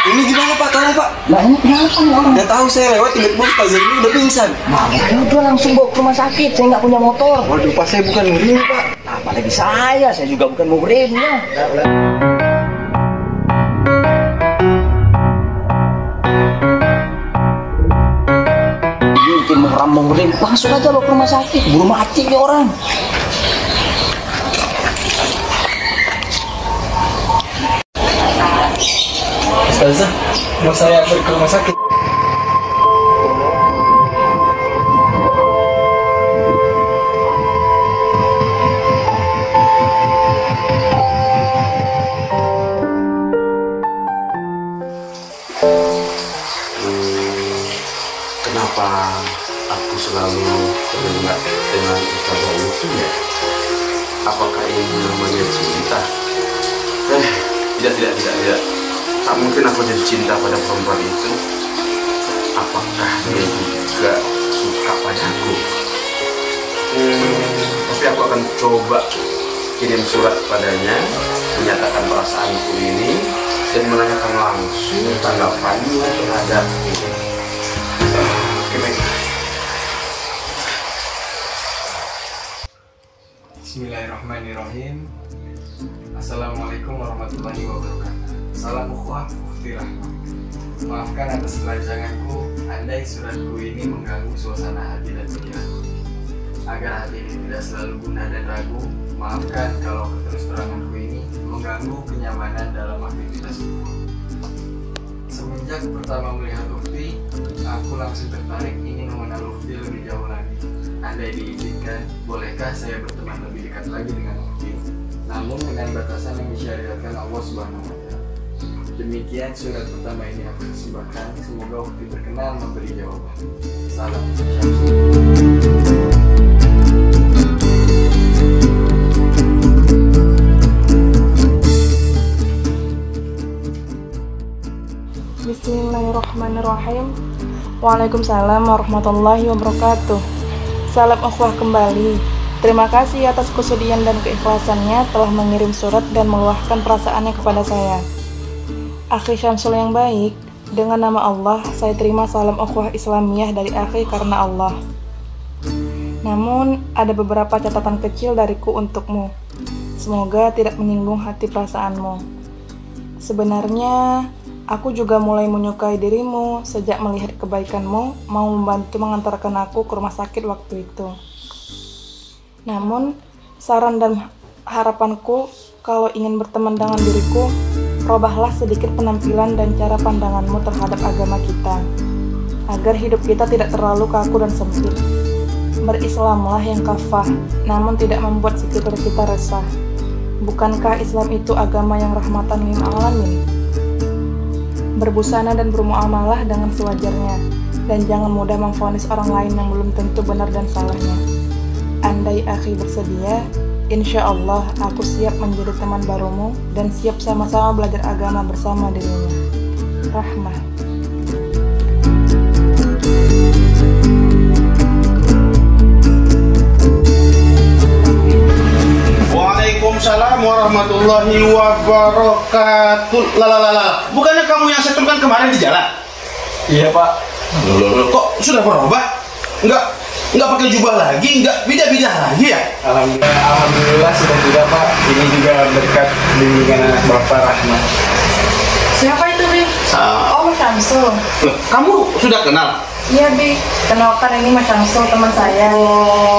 Ini gimana Pak? Tolong Pak. Lah ini kenapa nih orang? Nggak tahu, saya lewat tiba-tiba Ustazah ini udah pingsan. Nah, udah langsung bawa ke rumah sakit. Saya nggak punya motor. Waduh Pak, saya bukan murim Pak. Nah, apalagi saya juga bukan murimnya. Bikin murim, langsung aja bawa ke rumah sakit. Buru mati nih orang. Ustazah, mau saya pergi ke rumah sakit. Kenapa aku selalu teringat dengan ustazah itu ya? Apakah ini namanya cinta? Tidak. Tak mungkin aku jadi cinta pada perempuan itu. Apakah dia juga suka padaku? Tapi aku akan coba kirim surat padanya, menyatakan perasaanku ini dan menanyakan langsung tanggapannya terhadapku. Oke, baik. Bismillahirrahmanirrahim. Assalamualaikum warahmatullahi wabarakatuh. Salam ukhuwah ukhti rahmah. Maafkan atas kelancanganku, andai suratku ini mengganggu suasana hati dan pikiranku. Agar hati ini tidak selalu gundah dan ragu, maafkan kalau keterus-teranganku ini mengganggu kenyamanan dalam aktivitasku. Semenjak pertama melihat Ukti, aku langsung tertarik ingin mengenal Ukti lebih jauh lagi. Andai diizinkan, bolehkah saya berteman lebih dekat lagi dengan Ukti? Namun dengan batasan yang disyariatkan Allah Subhanahu wa Ta'ala. Demikian surat pertama ini aku persembahkan. Semoga Ukti berkenan memberi jawaban. Salam Syamsul. Bismillahirrahmanirrahim. Waalaikumsalam warahmatullahi wabarakatuh. Salam ukhuwah kembali. Terima kasih atas kesudian dan keikhlasannya telah mengirim surat dan meluahkan perasaannya kepada saya. Akhi Syamsul yang baik, dengan nama Allah, saya terima salam ukhuwah Islamiyah dari akhi karena Allah. Namun, ada beberapa catatan kecil dariku untukmu. Semoga tidak menyinggung hati perasaanmu. Sebenarnya, aku juga mulai menyukai dirimu sejak melihat kebaikanmu mau membantu mengantarkan aku ke rumah sakit waktu itu. Namun, saran dan harapanku kalau ingin berteman dengan diriku, robahlah sedikit penampilan dan cara pandanganmu terhadap agama kita, agar hidup kita tidak terlalu kaku dan sempit. Berislamlah yang kafah, namun tidak membuat sekitar kita resah. Bukankah Islam itu agama yang rahmatan lil alamin? Berbusana dan bermuamalah dengan sewajarnya, dan jangan mudah memvonis orang lain yang belum tentu benar dan salahnya. Andai akhi bersedia, insya Allah aku siap menjadi teman barumu dan siap sama-sama belajar agama bersama dirimu. Rahmah. Waalaikumsalam warahmatullahi wabarakatuh. Bukannya kamu yang setrumkan kemarin di jalan? Iya Pak. Loh, kok sudah berubah? Enggak pakai jubah lagi, enggak beda-beda lagi ya? Alhamdulillah sudah tidak Pak. Ini juga berkat bimbingan anak Bapak Rahmat. Siapa itu, Bi? Oh, Mas Syamsul. Loh, kamu sudah kenal? Iya, Bi. Kenalkan, ini Mas Syamsul, teman saya.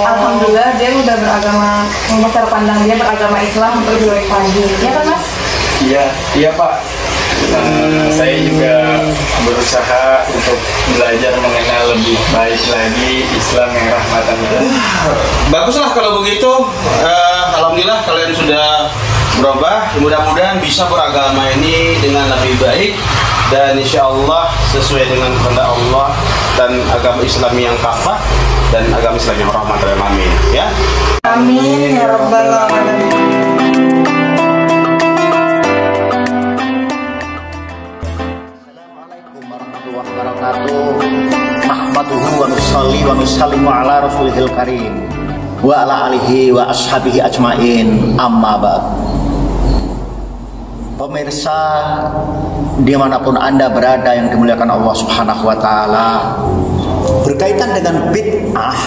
Alhamdulillah dia udah beragama, cara pandang dia beragama Islam untuk lebih baik lagi. Iya kan, Mas? Iya Pak. Saya juga berusaha untuk belajar mengenal lebih baik lagi Islam yang rahmatan lil alamin. Baguslah kalau begitu. Alhamdulillah kalian sudah berubah. Mudah-mudahan bisa beragama ini dengan lebih baik dan insya Allah sesuai dengan kehendak Allah dan agama Islam yang kafah dan agama Islam yang rahmatan lil alamin. Ya. Amin ya rabbal alamin. Nahmaduhu wa nusalli wa nusallimu ala rasulihil karim wa ala alihi wa ashabihi ajmain, amma ba'd. Pemirsa dimanapun Anda berada yang dimuliakan Allah Subhanahu wa ta'ala, berkaitan dengan bid'ah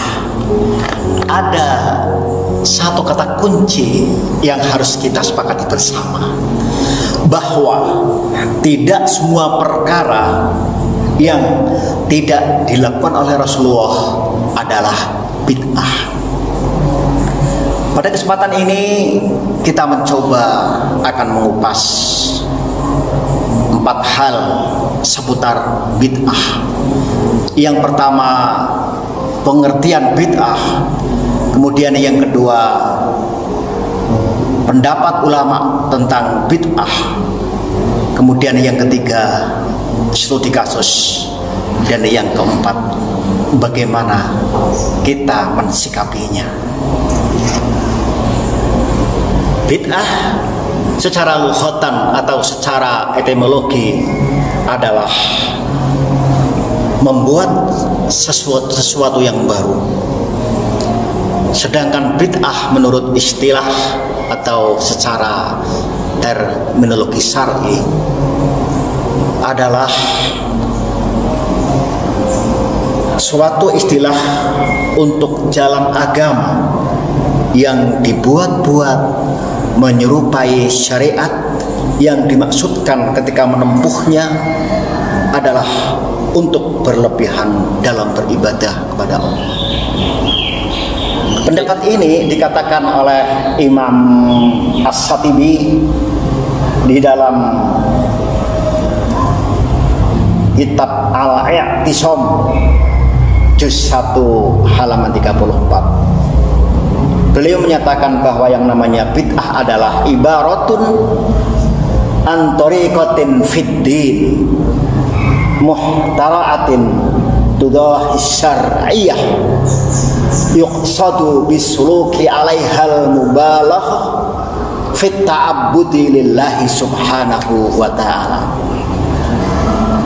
ada satu kata kunci yang harus kita sepakati bersama, bahwa tidak semua perkara yang tidak dilakukan oleh Rasulullah adalah bid'ah. Pada kesempatan ini kita mencoba akan mengupas 4 hal seputar bid'ah. Yang pertama, pengertian bid'ah. Kemudian yang kedua, pendapat ulama tentang bid'ah. Kemudian yang ketiga, studi kasus. Dan yang keempat, bagaimana kita mensikapinya. Bid'ah secara lughatan atau secara etimologi adalah membuat sesuatu yang baru. Sedangkan bid'ah menurut istilah atau secara terminologi syar'i adalah suatu istilah untuk jalan agama yang dibuat-buat menyerupai syariat, yang dimaksudkan ketika menempuhnya adalah untuk berlebihan dalam beribadah kepada Allah. Pendapat ini dikatakan oleh Imam As-Shatibi di dalam kitab Al-I'tisam juz 1 halaman 34. Beliau menyatakan bahwa yang namanya bid'ah adalah ibaratun an tariqatin fiddin muhtara'atin tudahi syar'iyyah yuqsadu bisuluki 'alaihal mubalaghah fit ta'abbudi lillahi subhanahu wa ta'ala.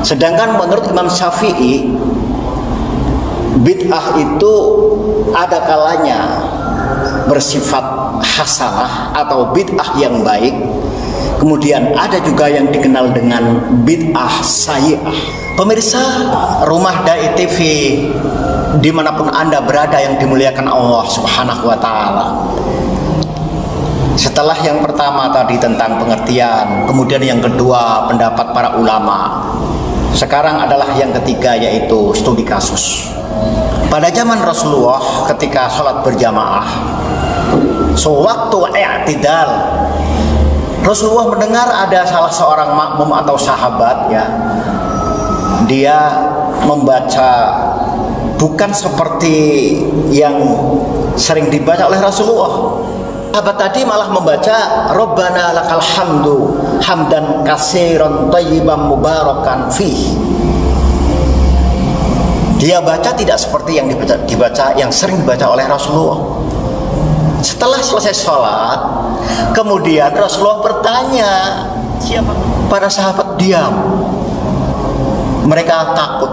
Sedangkan menurut Imam Syafi'i, bid'ah itu ada kalanya bersifat hasanah atau bid'ah yang baik, kemudian ada juga yang dikenal dengan bid'ah sayyi'ah. Pemirsa Rumah Dai TV dimanapun Anda berada yang dimuliakan Allah Subhanahu wa ta'ala, setelah yang pertama tadi tentang pengertian, kemudian yang kedua pendapat para ulama, sekarang adalah yang ketiga yaitu studi kasus. Pada zaman Rasulullah ketika sholat berjamaah, sewaktu i'tidal, Rasulullah mendengar ada salah seorang makmum atau sahabat, ya, dia membaca bukan seperti yang sering dibaca oleh Rasulullah. Sahabat tadi malah membaca Rabbana lakal hamdu hamdan katsiran thayyiban mubarakan fih. Dia baca tidak seperti yang dibaca yang sering dibaca oleh Rasulullah. Setelah selesai sholat, kemudian Rasulullah bertanya, siapa? Para sahabat diam. Mereka takut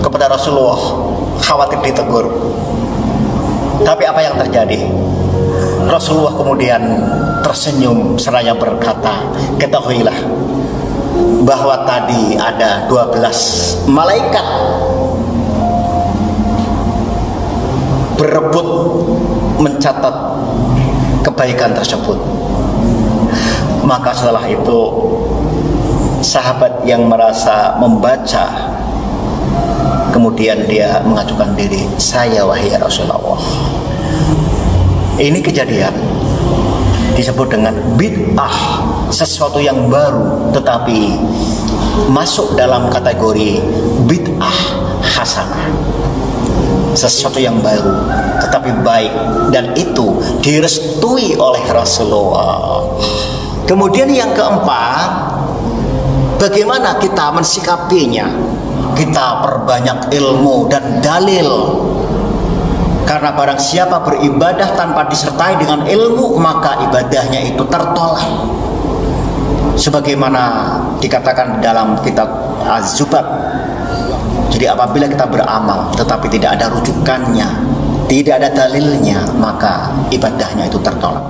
kepada Rasulullah, khawatir ditegur. Tapi apa yang terjadi? Rasulullah kemudian tersenyum seraya berkata, ketahuilah bahwa tadi ada 12 malaikat berebut mencatat kebaikan tersebut. Maka setelah itu sahabat yang merasa membaca, kemudian dia mengajukan diri, saya wahai Rasulullah. Ini kejadian disebut dengan bid'ah, sesuatu yang baru tetapi masuk dalam kategori bid'ah hasanah, sesuatu yang baru tetapi baik, dan itu direstui oleh Rasulullah. Kemudian yang keempat, bagaimana kita mensikapinya? Kita perbanyak ilmu dan dalil, karena barang siapa beribadah tanpa disertai dengan ilmu, maka ibadahnya itu tertolak. Sebagaimana dikatakan dalam kitab Az-Zubab. Jadi apabila kita beramal tetapi tidak ada rujukannya, tidak ada dalilnya, maka ibadahnya itu tertolak.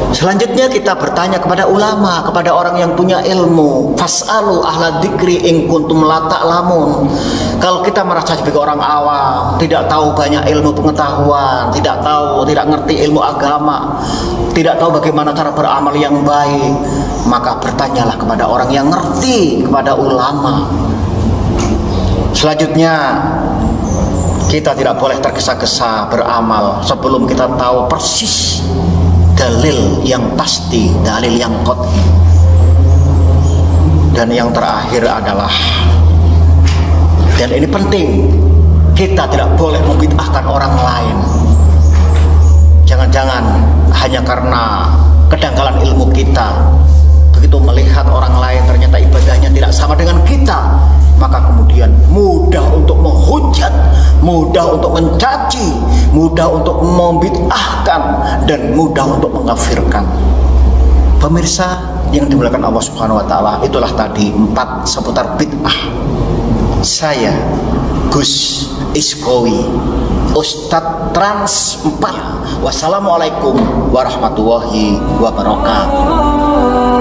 Selanjutnya kita bertanya kepada ulama, kepada orang yang punya ilmu. Fas'alu ahla dzikri in kuntum la ta'lamun. Kalau kita merasa sebagai orang awam, tidak tahu banyak ilmu pengetahuan, tidak ngerti ilmu agama, tidak tahu bagaimana cara beramal yang baik, maka bertanyalah kepada orang yang ngerti, kepada ulama. Selanjutnya, kita tidak boleh tergesa-gesa beramal sebelum kita tahu persis dalil yang pasti, dalil yang qat'i. Dan yang terakhir adalah, dan ini penting, kita tidak boleh membid'ahkan orang lain. Jangan-jangan hanya karena kedangkalan ilmu kita, begitu melihat orang lain ternyata ibadahnya tidak sama dengan kita, maka kemudian mudah untuk menghujat, mudah untuk mencaci, mudah untuk membid'ahkan, dan mudah untuk mengkafirkan. Pemirsa yang dimuliakan Allah Subhanahu wa taala, itulah tadi 4 seputar bid'ah. Saya Gus Iskowi, Ustadz Trans 4. Wassalamualaikum warahmatullahi wabarakatuh.